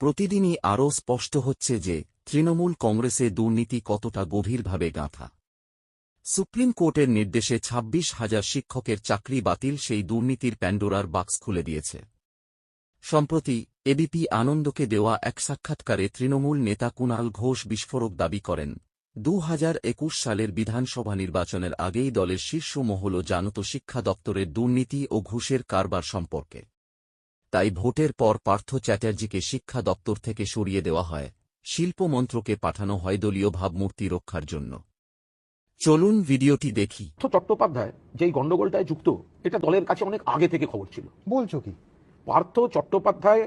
প্রতিদিনই আরও স্পষ্ট হচ্ছে যে তৃণমূল কংগ্রেসে দুর্নীতি কতটা গভীরভাবে গাঁথা। সুপ্রিম কোর্টের নির্দেশে ২৬,০০০ শিক্ষকের চাকরি বাতিল সেই দুর্নীতির প্যান্ডোরার বাক্স খুলে দিয়েছে। সম্প্রতি এবিপি আনন্দকে দেওয়া এক সাক্ষাৎকারে তৃণমূল নেতা কুণাল ঘোষ বিস্ফোরক দাবি করেন, ২০২১ সালের বিধানসভা নির্বাচনের আগেই দলের শীর্ষ মহল জানত শিক্ষা দপ্তরের দুর্নীতি ও ঘুষের কারবার সম্পর্কে। তাই ভোটের পর পার্থ চ্যাটার্জিকে শিক্ষা দপ্তর থেকে সরিয়ে দেওয়া হয়, শিল্প মন্ত্রকে পাঠানো হয় দলীয় ভাবমূর্তি রক্ষার জন্য। চলুন ভিডিওটি দেখি। চট্টোপাধ্যায় যেই গন্ডগোলটায় যুক্ত, এটা দলের কাছে অনেক আগে থেকে খবর ছিল। বলছো কি? পার্থ চট্টোপাধ্যায়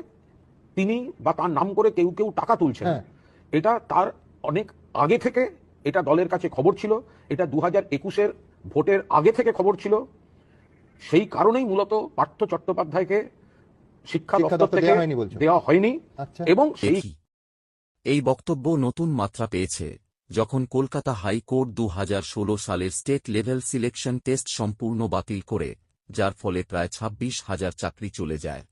তিনি বা তার নাম করে কেউ কেউ টাকা তুলছেন, এটা তার অনেক আগে থেকে এটা দলের কাছে খবর ছিল। এটা 2021-এর ভোটের আগে থেকে খবর ছিল। সেই কারণেই মূলত পার্থ চট্টোপাধ্যায়কে শিক্ষা দপ্তর থেকে দেওয়া হয়নি। এবং এই বক্তব্য নতুন মাত্রা পেয়েছে যখন কলকাতা হাইকোর্ট 2016 সালের স্টেট লেভেল সিলেকশন টেস্ট সম্পূর্ণ বাতিল করে, যার ফলে প্রায় ২৬,০০০ চাকরি চলে যায়।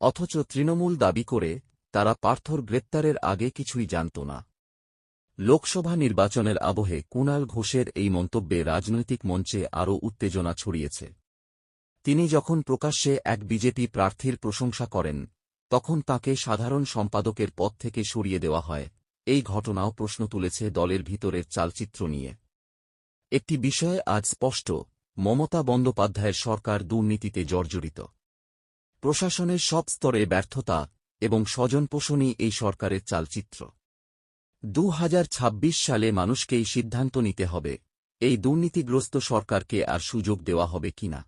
অথচ তৃণমূল দাবি করে তারা পার্থর গ্রেপ্তারের আগে কিছুই জানত না। লোকসভা নির্বাচনের আবহে কুণাল ঘোষের এই মন্তব্যে রাজনৈতিক মঞ্চে আরও উত্তেজনা ছড়িয়েছে। তিনি যখন প্রকাশ্যে এক বিজেপি প্রার্থীর প্রশংসা করেন, তখন তাঁকে সাধারণ সম্পাদকের পদ থেকে সরিয়ে দেওয়া হয়। এই ঘটনাও প্রশ্ন তুলেছে দলের ভিতরের চালচিত্র নিয়ে। একটি বিষয় আজ স্পষ্ট, মমতা বন্দ্যোপাধ্যায়ের সরকার দুর্নীতিতে জর্জরিত। প্রশাসনের সব স্তরে ব্যর্থতা এবং স্বজনপোষণই এই সরকারের চালচিত্র। 2026 সালে মানুষকেই সিদ্ধান্ত নিতে হবে, এই দুর্নীতিগ্রস্ত সরকারকে আর সুযোগ দেওয়া হবে কিনা।